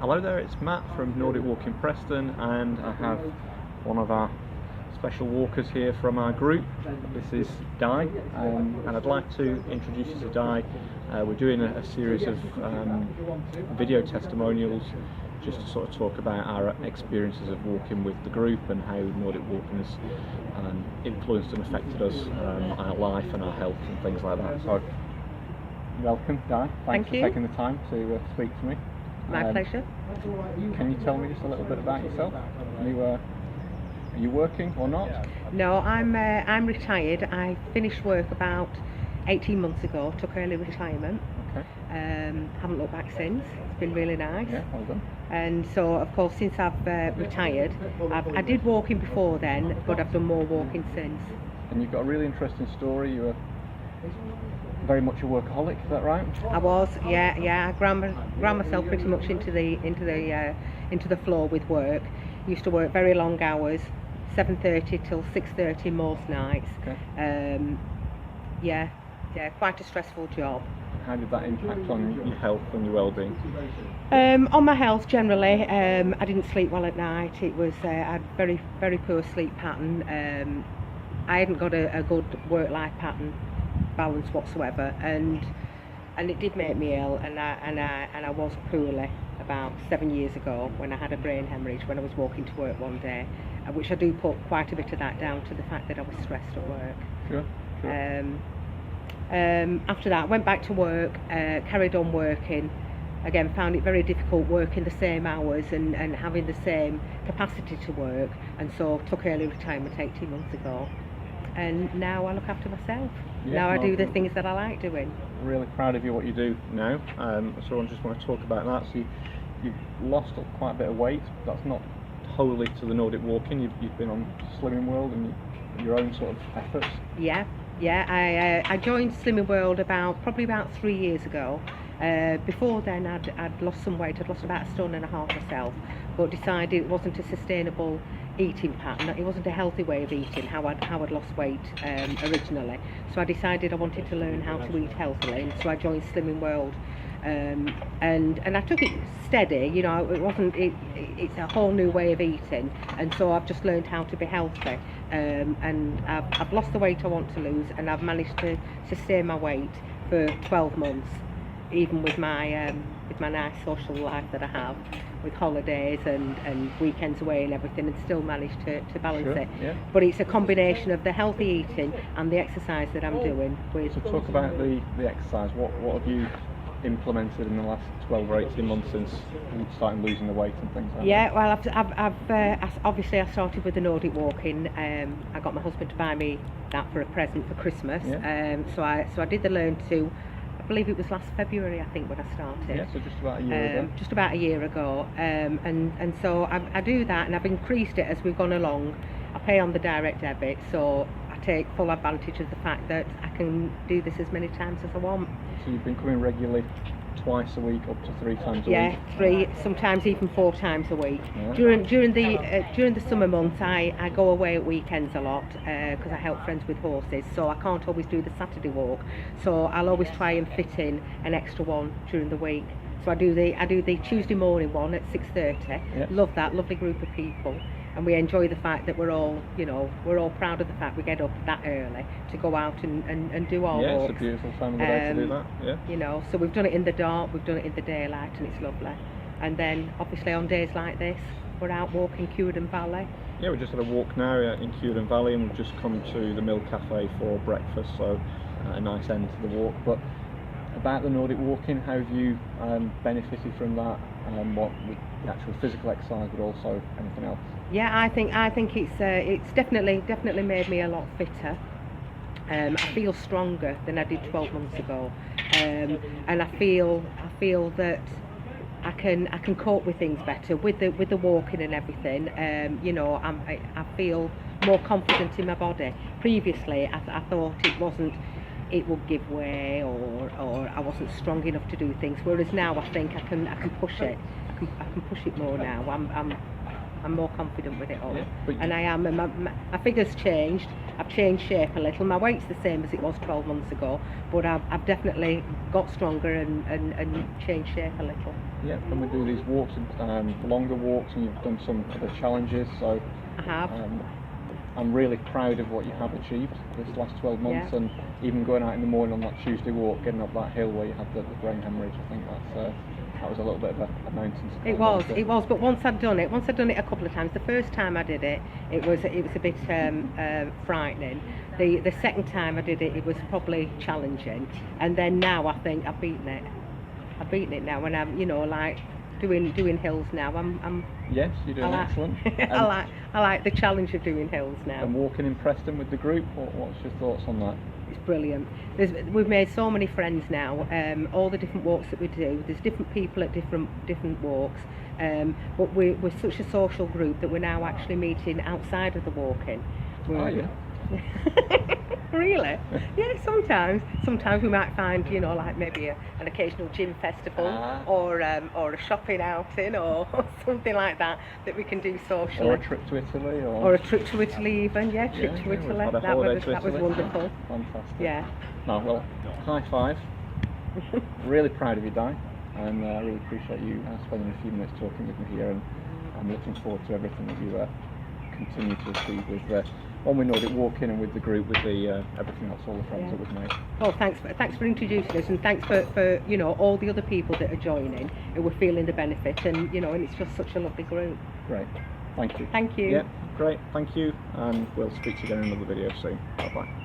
Hello there, it's Matt from Nordic Walking Preston, and I have one of our special walkers here from our group. This is Di, and I'd like to introduce you to Di. We're doing a series of video testimonials just to sort of talk about our experiences of walking with the group and how Nordic walking has influenced and affected us, our life and our health and things like that. So, welcome, Di. Thanks for taking the time to speak to me. My pleasure. Can you tell me just a little bit about yourself? Are you working or not? No, I'm retired. I finished work about 18 months ago. Took early retirement. Okay. Haven't looked back since. It's been really nice. Yeah, well done. And so, of course, since I've retired, I did walking before then, but I've done more walking since. And you've got a really interesting story. You were very much a workaholic, is that right? I was, yeah. I ground myself pretty much into the floor with work. Used to work very long hours, 7:30 till 6:30 most nights. Okay. Yeah, quite a stressful job. How did that impact on your health and your well-being? On my health generally, I didn't sleep well at night. It was I had very, very poor sleep pattern. I hadn't got a good work-life pattern balance whatsoever, and it did make me ill, and I was poorly about 7 years ago when I had a brain hemorrhage when I was walking to work one day, which I do put quite a bit of that down to the fact that I was stressed at work. Sure. After that I went back to work, carried on working again, found it very difficult working the same hours and having the same capacity to work, and so took early retirement 18 months ago, and now I look after myself. Now I do the things that I like doing. Really proud of you what you do now. So I just want to talk about that. So you've lost quite a bit of weight. That's not wholly to the Nordic walking. You've been on Slimming World and your own sort of efforts. Yeah. I joined Slimming World probably about 3 years ago. Before then I'd lost some weight. I'd lost about 1.5 stone myself, but decided it wasn't a sustainable eating pattern. It wasn't a healthy way of eating how I'd lost weight originally. So I decided I wanted to learn how to eat healthily, and so I joined Slimming World, and I took it steady. You know, it's a whole new way of eating, and so I've just learned how to be healthy, and I've lost the weight I want to lose, and I've managed to sustain my weight for 12 months, even with my nice social life that I have, with holidays and weekends away and everything, and still manage to balance it. Yeah. But it's a combination of the healthy eating and the exercise that I'm doing. So talk about the exercise. What have you implemented in the last 12 or 18 months since you started losing the weight and things like that? Yeah, well, I've obviously I started with the Nordic walking. I got my husband to buy me that for a present for Christmas. Yeah. So I did the learn to. I believe it was last February, I think, when I started. Yeah, so just about a year ago. Just about a year ago. And so I do that, and I've increased it as we've gone along. I pay on the direct debit, so I take full advantage of the fact that I can do this as many times as I want. So you've been coming regularly, twice a week, up to 3 times a week? Yeah, 3, sometimes even 4 times a week. Yeah. During the summer months, I go away at weekends a lot because I help friends with horses, so I can't always do the Saturday walk. So I'll always try and fit in an extra one during the week. So I do the Tuesday morning one at 6:30. Yeah. Love that, lovely group of people. And we enjoy the fact that we're all proud of the fact we get up that early to go out and do our walks. Yeah, it's a beautiful time of the day to do that. Yeah. You know, so we've done it in the dark, we've done it in the daylight, and it's lovely. And then, obviously, on days like this, we're out walking Curedon Valley. Yeah, we just had a walk now in Curedon Valley, and we've just come to the Mill Cafe for breakfast, so a nice end to the walk. But about the Nordic walking, how have you benefited from that? What with the actual physical exercise, but also anything else? Yeah, I think it's definitely made me a lot fitter. I feel stronger than I did 12 months ago, and I feel that I can cope with things better with the walking and everything. You know, I feel more confident in my body. Previously, I thought it would give way, or I wasn't strong enough to do things. Whereas now I think I can push it. I can push it more now. I'm more confident with it all. Yeah, and I am. My figure's changed. I've changed shape a little. My weight's the same as it was 12 months ago, but I've definitely got stronger and changed shape a little. Yeah, and we do these walks, longer walks, and you've done some other challenges, so I have. I'm really proud of what you have achieved this last 12 months, Yeah. and even going out in the morning on that Tuesday walk, getting up that hill where you had the brain hemorrhage. I think that was a little bit of a mountain to It climb, was, wasn't it was, but once I'd done it a couple of times. The first time I did it, it was a bit frightening. The second time I did it, it was probably challenging, and then now I think I've beaten it. I've beaten it now, and I'm, you know, like doing hills now. I'm Yes, you're doing excellent. I like the challenge of doing hills now. And walking in Preston with the group, what's your thoughts on that? It's brilliant. We've made so many friends now. All the different walks that we do, there's different people at different walks. But we're such a social group that we're now actually meeting outside of the walking. Oh, yeah. Really? Yeah, sometimes we might find, you know, like maybe an occasional gym festival or a shopping outing or something like that we can do socially. Or a trip to Italy, or a trip to Italy even. Yeah, trip to Italy. That was wonderful. Fantastic. Yeah. No, well, high five. Really proud of you, Di, and I really appreciate you spending a few minutes talking with me here, and I'm looking forward to everything that you continue to achieve with with Nordic Walking and with the group, with the everything else, all the friends that we've made. Well, thanks for introducing us, and thanks for you know, all the other people that are joining who are feeling the benefit, and you know, and it's just such a lovely group. Great, thank you. Thank you. Yeah, great, thank you, and we'll speak to you again in another video soon. Bye bye.